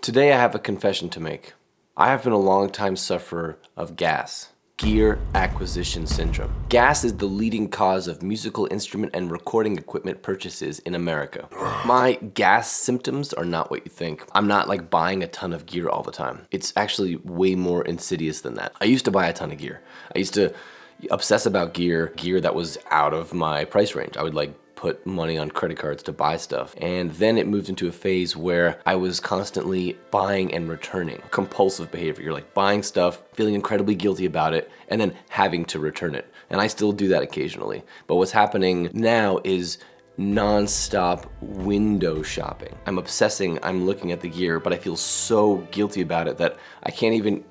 Today I have a confession to make. I have been a long-time sufferer of GAS, Gear Acquisition Syndrome. GAS is the leading cause of musical instrument and recording equipment purchases in America. My GAS symptoms are not what you think. I'm not like buying a ton of gear all the time. It's actually way more insidious than that. I used to buy a ton of gear. I used to obsess about gear that was out of my price range. I would like put money on credit cards to buy stuff. And then it moved into a phase where I was constantly buying and returning. Compulsive behavior. You're like buying stuff, feeling incredibly guilty about it, and then having to return it. And I still do that occasionally. But what's happening now is non-stop window shopping. I'm obsessing, I'm looking at the gear, but I feel so guilty about it that I can't even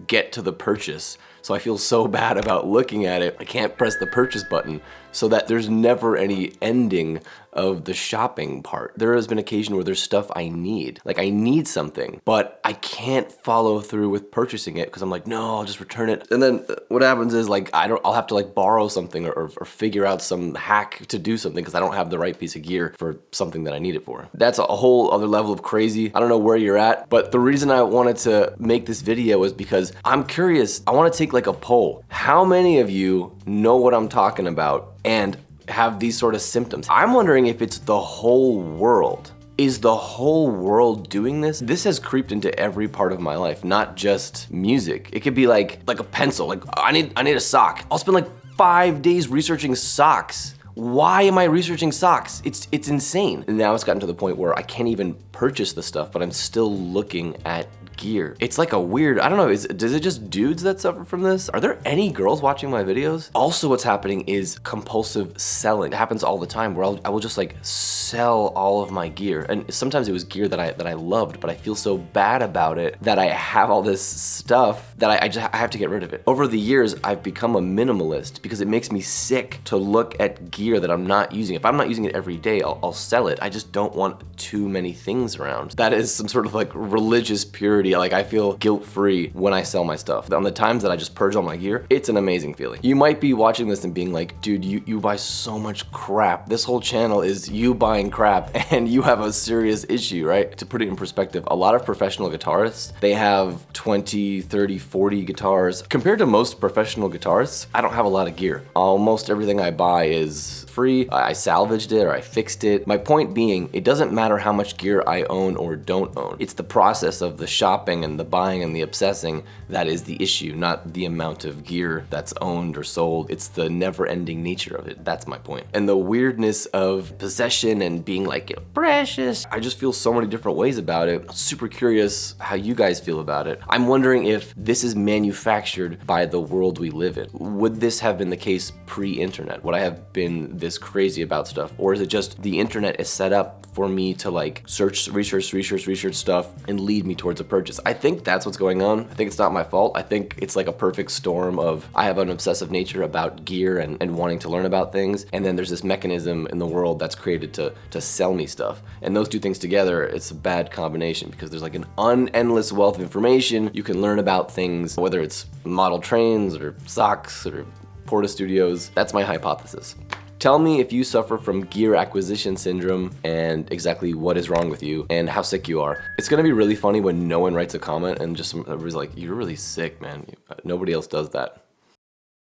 get to the purchase. So I feel so bad about looking at it, I can't press the purchase button, so that there's never any ending of the shopping part. There has been occasion where there's stuff I need. Like I need something, but I can't follow through with purchasing it because I'm like, no, I'll just return it. And then what happens is like, I'll have to like borrow something or figure out some hack to do something because I don't have the right piece of gear for something that I need it for. That's a whole other level of crazy. I don't know where you're at, but the reason I wanted to make this video is because I'm curious. I want to take like a poll. How many of you know what I'm talking about and have these sort of symptoms? I'm wondering if it's the whole world. Is the whole world doing this? This has creeped into every part of my life, not just music. It could be like a pencil. Like I need a sock. I'll spend like 5 days researching socks. Why am I researching socks? It's insane. And now it's gotten to the point where I can't even purchase the stuff, but I'm still looking at gear. It's like a weird, I don't know, does it just dudes that suffer from this? Are there any girls watching my videos? Also what's happening is compulsive selling. It happens all the time where I will just like sell all of my gear. And sometimes it was gear that I loved, but I feel so bad about it that I have all this stuff that I have to get rid of it. Over the years, I've become a minimalist because it makes me sick to look at gear that I'm not using. If I'm not using it every day, I'll sell it. I just don't want too many things around. That is some sort of like religious purity. Like I feel guilt-free when I sell my stuff. On the times that I just purge all my gear, it's an amazing feeling. You might be watching this and being like, dude, you buy so much crap. This whole channel is you buying crap and you have a serious issue, right? To put it in perspective, a lot of professional guitarists, they have 20, 30, 40 guitars. Compared to most professional guitarists, I don't have a lot of gear. Almost everything I buy is free. I salvaged it or I fixed it. My point being, it doesn't matter how much gear I own or don't own. It's the process of the shopping and the buying and the obsessing that is the issue, not the amount of gear that's owned or sold. It's the never-ending nature of it. That's my point. And the weirdness of possession and being like, precious. I just feel so many different ways about it. I'm super curious how you guys feel about it. I'm wondering if this is manufactured by the world we live in. Would this have been the case pre-internet? Would I have been this crazy about stuff? Or is it just the internet is set up for me to like research stuff and lead me towards a purchase? I think that's what's going on. I think it's not my fault. I think it's like a perfect storm of I have an obsessive nature about gear and wanting to learn about things, and then there's this mechanism in the world that's created to sell me stuff. And those two things together, it's a bad combination because there's like an endless wealth of information. You can learn about things, whether it's model trains or socks or Porta Studios. That's my hypothesis. Tell me if you suffer from gear acquisition syndrome and exactly what is wrong with you and how sick you are. It's gonna be really funny when no one writes a comment and just everybody's like, you're really sick, man. Nobody else does that.